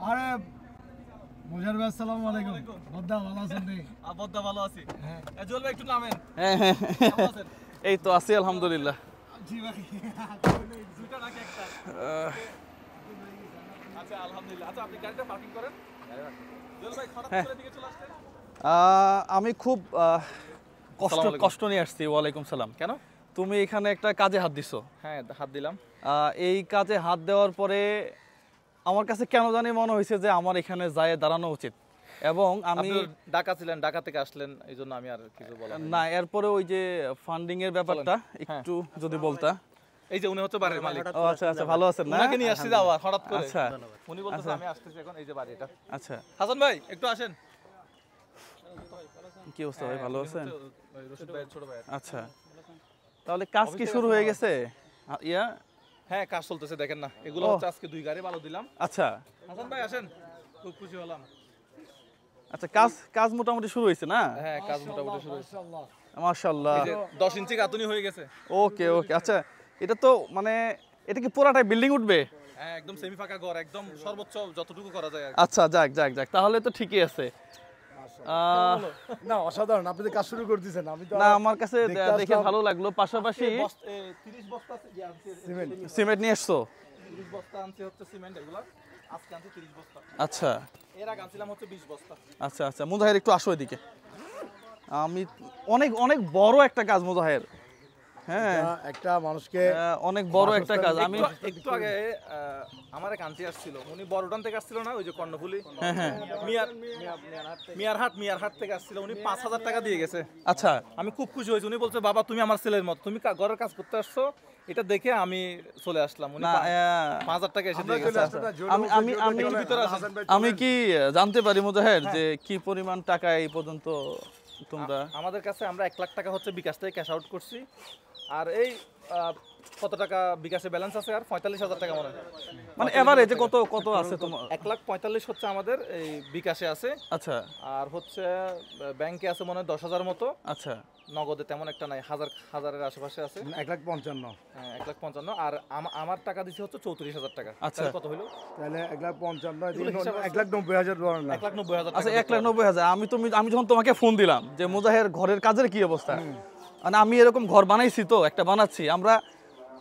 আরে মুজার ভাই আসসালামু আলাইকুম। বদ্দা ভালো আছেন নি? বদ্দা ভালো আছি। জুয়েল ভাই একটু নামেন। হ্যাঁ কেমন আছেন? এই তো আছি আলহামদুলিল্লাহ। জি ভাই। দুইটা নাকি একটা? আচ্ছা আলহামদুলিল্লাহ। আচ্ছা আপনি গাড়িটা পার্কিং করেন। জুয়েল ভাই হঠাৎ করে দিকে চলে আসছেন? আমি খুব কষ্ট নিয়ে আসছি। ওয়ালাইকুম সালাম। কেন? তুমি এখানে একটা কাজে হাত দিছো। হ্যাঁ হাত দিলাম। এই কাজে হাত দেওয়ার পরে আমার কাছে কেন জানি মনে হয়েছে যে আমার এখানে যায় দাঁড়ানো উচিত, এবং আমি ঢাকা ছিলেন, ঢাকা থেকে আসলেন, এই জন্য আমি আর কিছু বললাম না। এরপরে ওই যে ফান্ডিং এর ব্যাপারটা একটু যদি বলতা। এই যে উনি হচ্ছে বাড়ির মালিক। ও আচ্ছা আচ্ছা, ভালো আছেন না? ওনাকে নিয়ে আসছি যাওয়া হঠাৎ করে। আচ্ছা উনি বলতেছে আমি আসতেছি এখন, এই যে বাড়ি এটা। আচ্ছা, হাসান ভাই একটু আসেন। কি অবস্থা ভাই, ভালো আছেন? রশিদ ভাইয়ের ছোট ভাই। আচ্ছা, তাহলে কাজ কি শুরু হয়ে গেছে? ইয়া হ্যাঁ কাজ চলতেছে, দেখেন না। এগুলো হচ্ছে আজকে 2 গাড়ি বালু দিলাম। আচ্ছা হাসান ভাই আসেন, খুব খুশি হলাম। আচ্ছা, কাজ মোটামুটি শুরু হয়েছে না? হ্যাঁ কাজ মোটামুটি শুরু হয়েছে। মাশাআল্লাহ। 10 ইঞ্চি গাঁথুনি হয়ে গেছে। ওকে ওকে। আচ্ছা, এটা তো মানে এটা কি পুরাটাই বিল্ডিং উঠবে? হ্যাঁ একদম সেমি ফাঁকা ঘর, একদম সর্বোচ্চ যতটুকু করা যায়। আচ্ছা, যাক তাহলে তো ঠিকই আছে। না অসাধারণ, আপনি তো কাজ শুরু করে দিয়েছেন। আমি তো না, আমার কাছে দেখে ভালো লাগলো। পাশাপাশি 30 বস্তা সিমেন্ট নিয়ে এসছো? 30 বস্তা আনছি হচ্ছে সিমেন্ট, এগুলা আজকে আনছি 30 বস্তা। আচ্ছা এর আগে আনছিলাম হচ্ছে 20 বস্তা। আচ্ছা, মুজাহির একটু আসো এদিকে। আমি অনেক বড় একটা কাজ মুজাহির। হ্যাঁ একটা মানুষকে অনেক বড় একটা কাজ। আমি একটু আগে আমার এক আন্টি আসছিল, উনি বড়ডান থেকে আসছিল না, ওই যে কর্ণফুলি। হ্যাঁ মিয়ার হাট থেকে আসছিল। উনি 5000 টাকা দিয়ে গেছে। আচ্ছা, আমি খুব খুশি হয়েছি। উনি বলছে বাবা তুমি আমার ছেলের মত, তুমি ঘরের কাজ করতে আসছো, এটা দেখে আমি চলে আসলাম। উনি 5000 টাকা এসে দিয়ে গেছে। আমি কি জানতে পারি মুজাহির যে কি পরিমাণ টাকা এই পর্যন্ত তোমরা? আমাদের কাছে আমরা 1 লাখ টাকা হচ্ছে বিকাশ থেকে ক্যাশ আউট করছি। আর এই কত টাকা বিকাশে ব্যালেন্স আছে? আর 45,000 টাকা মনে হয়। মানে এভারেজে কত আছে তোমার? 1,45,000 হচ্ছে আমাদের এই বিকাশে আছে। আচ্ছা, আর হচ্ছে ব্যাংকে আছে মনে হয় 10,000 মতো। আচ্ছা, নগদে তেমন একটা নাই, হাজারের আশেপাশে আছে। 1,55,000। হ্যাঁ 1,55,000। আর আমার টাকা দিছি হচ্ছে 34,000 টাকা। আচ্ছা, কত হলো? তাহলে 1,55,000 1,90,000 ধরেন না। 1,90,000 আচ্ছা, 1,90,000। আমি যখন তোমাকে ফোন দিলাম যে মুজাহির ঘরের কাজের কি অবস্থা, মানে আমি এরকম ঘর বানাইছি, তো একটা বানাচ্ছি, আমরা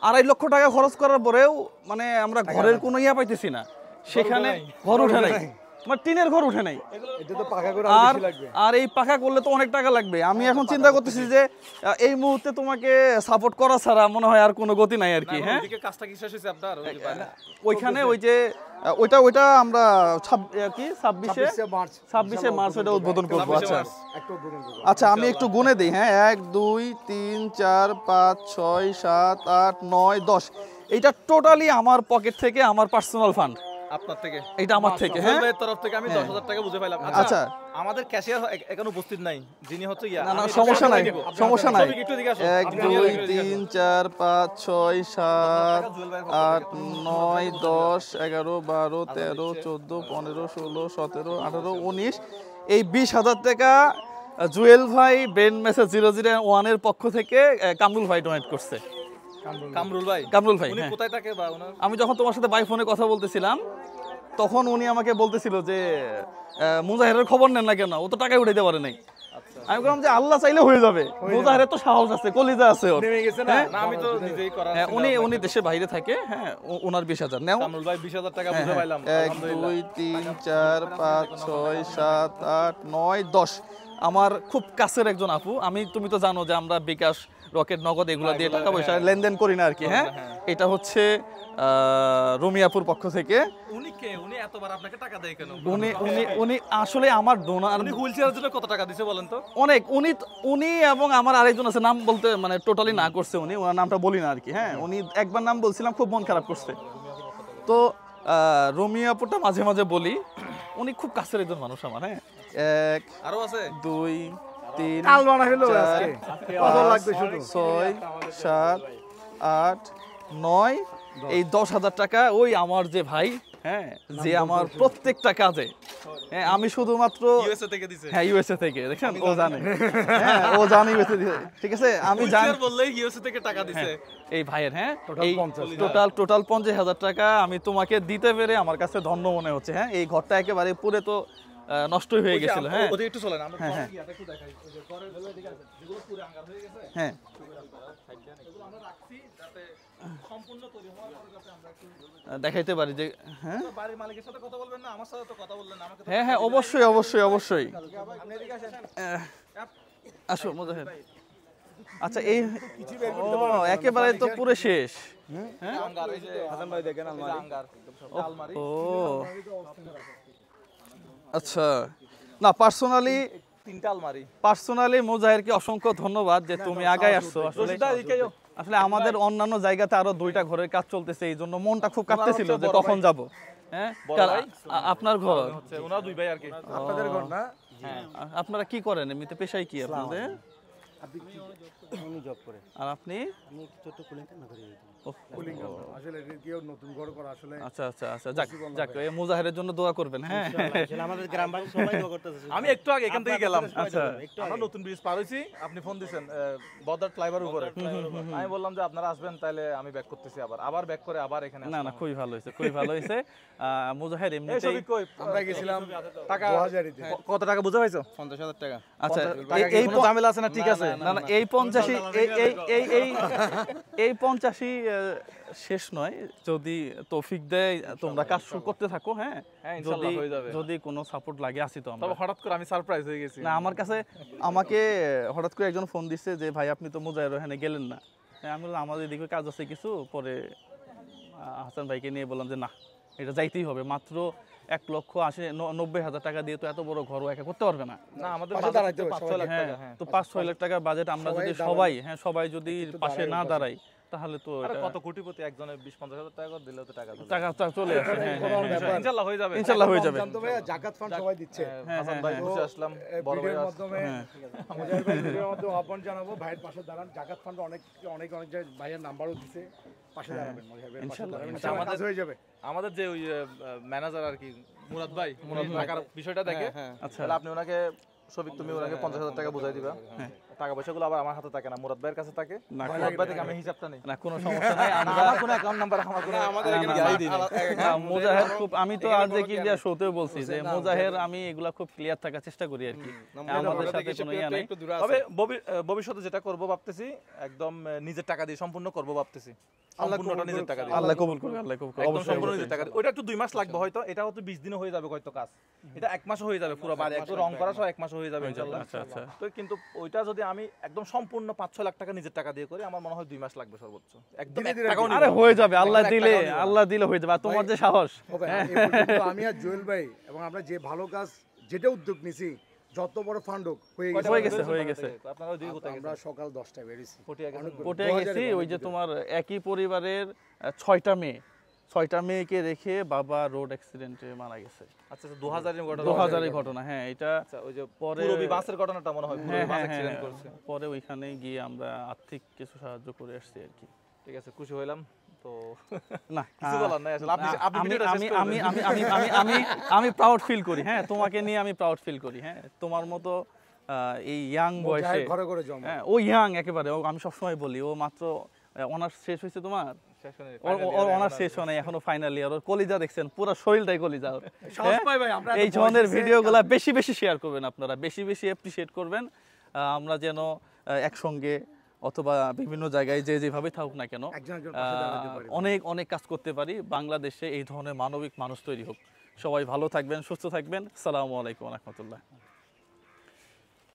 2.5 লক্ষ টাকা খরচ করার পরেও মানে আমরা ঘরের কোনো ইয়া পাইতেছি না। সেখানে ঘর উঠে নাই, মানে টিনের ঘর উঠে নাই। এটা তো পাকা করে আর বেশি লাগবে। আর এই পাকা করলে তো অনেক টাকা লাগবে। আমি এখন চিন্তা করতেছি যে এই মুহূর্তে তোমাকে সাপোর্ট করা ছাড়া মনে হয় আর কোনো গতি নাই আর কি। হ্যাঁ, ওইদিকে কাজটা কি শেষ হয়েছে আপনার? ওইখানে ওই যে ওইটা আমরা 26শে মার্চ ওটা উদ্বোধন করবো। আচ্ছা আচ্ছা, আমি একটু গুনে দিই। হ্যাঁ, 1 2 3 4 5 6 7 8 9 10। এইটা টোটালি আমার পকেট থেকে, আমার পার্সোনাল ফান্ড। আপনার থেকে? এটা আমার থেকে। হ্যাঁ, ভাইয়ের তরফ থেকে আমি 10,000 টাকা বুঝে পাইলাম। আচ্ছা, আমাদের ক্যাশিয়ার এখন উপস্থিত নাই, যিনি হচ্ছে ইয়া। না সমস্যা নাই। 1 2 3 4 5 6 7 8 9 10 11 12 13 14 15 16 17 18 19। এই 20,000 টাকা জুয়েল ভাই ব্রেন মেসেজ 001 এর পক্ষ থেকে কামরুল ভাই ডোনেট করছে। কামরুল ভাই উনি হ্যাঁ। কোথায় থাকে বা ওনার? আমি যখন তোমার সাথে বাই ফোনে কথা বলতেছিলাম তখন উনি আমাকে বলতেছিল যে মুজাহিরের খবর নেন না কেন, ও তো টাকা উঠাইতে পারে নাই। আমি বললাম যে আল্লাহ চাইলে হয়ে যাবে, মুজাহিরের তো সাহস আছে, কলিজা আছে ওর। না আমি তো নিজেই করা। উনি দেশের বাইরে থাকে। হ্যাঁ, ওনার 20,000 নাও। কামরুল ভাই 20,000 টাকা বুঝে পাইলাম। 1 2 3 4 5 6 7 8 9 10। আমার খুব কাছের একজন আপু। তুমি তো জানো যে আমরা বিকাশ, রকেট, নগদ এগুলো দিয়ে টাকা পয়সা লেনদেন করি না আর কি। হ্যাঁ, এটা হচ্ছে রুমিয়াপুর পক্ষ থেকে। উনি এতবার আপনাকে টাকা দেয় কেন? উনি আসলে আমার ডোনার। উনি হুইলচেয়ারের জন্য কত টাকা দিয়েছে বলেন তো? অনেক। উনি এবং আমার আরেকজন আছে, নাম বলতে মানে টোটালি না করছে উনি, ওনার নামটা বলি না আর কি। হ্যাঁ, উনি একবার নাম বলছিলাম, খুব মন খারাপ করছে। তো রুমিয়াপুরটা মাঝে মাঝে বলি। উনি খুব কাছের একজন মানুষ আমার। হ্যাঁ, 1 আরো আছে 2 3 কাল বানা হলো আজকে কত লাগবে শুধু? 6 7 8 9। এই 10,000 টাকা ওই আমার যে ভাই, হ্যাঁ, যে আমার প্রত্যেকটা কাজে হ্যাঁ আমি শুধুমাত্র ইউএসএ থেকে দিছে হ্যাঁ ইউএসএ থেকে দেখেন ও জানে হ্যাঁ ও জানে ইউএসএ ঠিক আছে আমি জানি বললেই ইউএসএ থেকে টাকা দিছে এই ভাইয়ের হ্যাঁ এই টোটাল 50,000 টাকা আমি তোমাকে দিতে পেরে আমার কাছে ধন্য মনে হচ্ছে হ্যাঁ এই ঘরটা একেবারে পুরো তো নষ্টই হয়ে গেছিল হ্যাঁ ওদের একটু চলেন আমরা হ্যাঁ, হ্যাঁ। ঘরে গিয়ে একটু দেখাই ওই যে ঘরের দিকে আছে যেগুলো পুরো আঙ্গার হয়ে গেছে হ্যাঁ এগুলো আমরা রাখছি যাতে সম্পূর্ণ তৈরি হওয়ার পরে যাতে আমরা একটু দেখাইতে পারি যে হ্যাঁ বাড়ির মালিকের সাথে কথা বলবেন না আমার সাথে তো কথা বললেন না আমাকে তো হ্যাঁ হ্যাঁ অবশ্যই অবশ্যই অবশ্যই আপনি এদিকে আসেন আসো মুজাহিদ আচ্ছা এই ও একেবারে তো পুরো শেষ হ্যাঁ আঙ্গার এই যে হাসান ভাই দেখেন আলমারি আঙ্গার আলমারি ও আচ্ছা না পার্সোনালি মুজাহিরকে অসংখ্য ধন্যবাদ যে তুমি আগায় আসছো আসলে আমাদের অন্যান্য জায়গাতে আরো 2টা ঘরের কাজ চলতেছে এই জন্য মনটা খুব কাঁপতেছিল যে কখন যাব হ্যাঁ আপনার ঘর হচ্ছে ওনারা দুই ভাই আর কি আপনাদের ঘর না? আপনারা কি করেন এমনিতে পেশায় কি আপনাদের উনি জব করে। আর আপনি আমি ছোট কুলিং না করি। ওহ, আসলে এটা কেউ নতুন ঘর করা আসলে আচ্ছা আচ্ছা আচ্ছা যাক যাক এই মুজাহিরের জন্য দোয়া করবেন হ্যাঁ আসলে আমাদের গ্রামবাসী সবাই দোয়া করতেছে। আমি একটু আগে এখান থেকে গেলাম আচ্ছা আমরা নতুন ব্রিজ পার হইছি আপনি ফোন দিবেন বদার ফ্লাইওভার উপরে আমি বললাম যে আপনারা আসবেন তাহলে আমি ব্যাক করতেছি আবার ব্যাক করে আবার এখানে না না খুবই ভালো হয়েছে খুবই ভালো হয়েছে মুজাহির এমনিতেই আমরা গেছিলাম টাকা 2000 তে। কত টাকা বুঝা পাইছো 50,000 টাকা। আচ্ছা এই কোনো ঝামেলা আছে না ঠিক আছে না না এই 85 এই 85 শেষ নয় যদি তৌফিক দেয় তোমরা কাজ শুরু করতে থাকো হ্যাঁ হ্যাঁ, যদি ইনশাআল্লাহ হয়ে যাবে। যদি কোনো সাপোর্ট লাগে আসি তো আমরা তবে হঠাৎ করে আমি সারপ্রাইজ হয়ে গেছি না আমার কাছে আমাকে হঠাৎ করে একজন ফোন দিচ্ছে যে ভাই আপনি তো মুজাহির ওখানে গেলেন না হ্যাঁ, আমি বললাম আমাদের এদিকে কাজ আছে কিছু পরে হাসান ভাইকে নিয়ে বললাম যে না এটা যাইতেই হবে মাত্র 1,90,000 টাকা দিয়ে তো এত বড় ঘর ও একা করতে পারবে না না আমাদের পাশে বাজেট দাঁড়াইতে হবে 5-6 লাখ হ্যাঁ টাকা হ্যাঁ তো 5-6 লাখ টাকার বাজেট আমরা সবাই যদি দাঁড়াই। সবাই যদি পাশে না দাঁড়াই তাহলে তো আরে এটা কত কোটিপতি একজনের 20-50 হাজার টাকা করে দিলেও তো টাকা চলে টাকা চলে আসে হ্যাঁ হ্যাঁ ইনশাআল্লাহ হয়ে যাবে ইনশাআল্লাহ হয়ে যাবে জানতো ভাইয়া জাকাত ফান্ড সবাই দিচ্ছে। হাসান ভাই বসে আসলাম বড় ভাই ভিডিওর আসলাম মাধ্যমে মুজাহিদ ভাই ভিডিওর মাধ্যমে আহ্বান জানাবো ভাইয়ের পাশে দাঁড়ান। জাকাত ফান্ড অনেক জায়গায় ভাইয়ের নাম্বারও দিছে, পাশে দাঁড়াবেন মুজাহিদ ভাইয়ের পাশে দাঁড়াবেন, ইনশাআল্লাহ কাজ হয়ে যাবে। আমাদের যে ওই ম্যানেজার আর কি মুরাদ ভাই টাকার বিষয়টা দেখে আচ্ছা তাহলে আপনি ওনাকে শফিক তুমি ওনাকে 50,000 টাকা বুঝাই দিবা টাকা পয়সাগুলো আবার আমার হাতে থাকে না মুরাদ ভাইয়ের কাছে থাকে না, মুরাদ ভাই থেকে আমি হিসাবটা নেই না কোনো সমস্যা নাই আমরা আমার কোনো অ্যাকাউন্ট নাম্বার আমার কোনো আমাদের এখানে আইডি নেই না, মুজাহির খুব আমি তো আর যে কি দিয়া শোতেও বলছি যে মুজাহির আমি এগুলা খুব ক্লিয়ার থাকার চেষ্টা করি আর কি আমাদের সাথে কোনো ইয়া নাই তবে ভবিষ্যতে যেটা করব ভাবতেছি একদম নিজের টাকা দিয়ে সম্পূর্ণ করব ভাবতেছি সম্পূর্ণটা নিজের টাকা দিয়ে আল্লাহ কবুল করুক আল্লাহ কবুল করুক একদম অবশ্যই সম্পূর্ণ নিজের টাকা দিয়ে ওটা একটু 2 মাস লাগবে হয়তো এটা হয়তো 20 দিনও হয়ে যাবে হয়তো কাজ এটা 1 মাসও হয়ে যাবে পুরো বাড়ি একটু রং করা সহ 1 মাসও হয়ে যাবে ইনশাআল্লাহ আচ্ছা আচ্ছা তো কিন্তু ওইটা যদি আমি একদম সম্পূর্ণ 5-6 লাখ টাকা নিজের টাকা দিয়ে করি আমার মনে হয় 2 মাস লাগবে সর্বোচ্চ একদম এক টাকাও নিব আরে না। হয়ে যাবে আল্লাহ এক দিলে টাকাও নিব না। আল্লাহ দিলে হয়ে যাবে আর তোমার যে সাহস ওকে এই পর্যন্ত আমি আর জুয়েল ভাই এবং আমরা যে ভালো কাজ যেটা উদ্যোগ নিছি যত বড় ফান্ড হোক হয়ে গেছে। হয়ে গেছে আপনারা ওই দিকে কোথায় আমরা গেছেন সকাল 10টায় বেরিয়েছি। পটিয়া গেছেন কোটে গেছি ওই যে তোমার একই পরিবারের 6টা মেয়েকে রেখে বাবা রোড অ্যাক্সিডেন্টে মারা গেছে আচ্ছা 2000 এর ঘটনা 2000 এর ঘটনা হ্যাঁ এটা আচ্ছা ওই যে পরে- পূরবী বাসের ঘটনাটা মনে হয় পূরবী হ্যাঁ বাস হ্যাঁ অ্যাক্সিডেন্ট হ্যাঁ করছে পরে ওইখানে গিয়ে আমরা আর্থিক কিছু সাহায্য করে আসছি আর কি ঠিক আছে খুশি হইলাম তো না কিছু বলার নাই আসলে আপনি আপনি আমি ভিডিওটা শেষ আমি করে আমি আমি আমি আমি আমি আমি প্রাউড ফিল করি হ্যাঁ তোমাকে নিয়ে আমি প্রাউড ফিল করি হ্যাঁ তোমার মতো এই ইয়াং বয়সে মুজাহিদ ঘরে ঘরে জমা। হ্যাঁ ও ইয়াং একেবারে ও আমি সবসময় বলি ও মাত্র অনার্স শেষ হয়েছে তোমার শেষ করে ওর অনার্স শেষ হয় নাই এখনো ফাইনাল ইয়ার ওর কলিজা দেখছেন পুরো শরীরটাই কলিজা ওর সাহস পাই ভাই আমরা এই ধরনের ভিডিওগুলো বেশি বেশি শেয়ার করবেন আপনারা বেশি বেশি অ্যাপ্রিশিয়েট করবেন আমরা যেন একসঙ্গে অথবা বিভিন্ন জায়গায় যে যেভাবে থাকুক না কেন একজন পাশে দাঁড়াতে পারি। অনেক অনেক কাজ করতে পারি বাংলাদেশে এই ধরনের মানবিক মানুষ তৈরি হোক সবাই ভালো থাকবেন সুস্থ থাকবেন আসসালামু আলাইকুম ওয়া রাহমাতুল্লাহ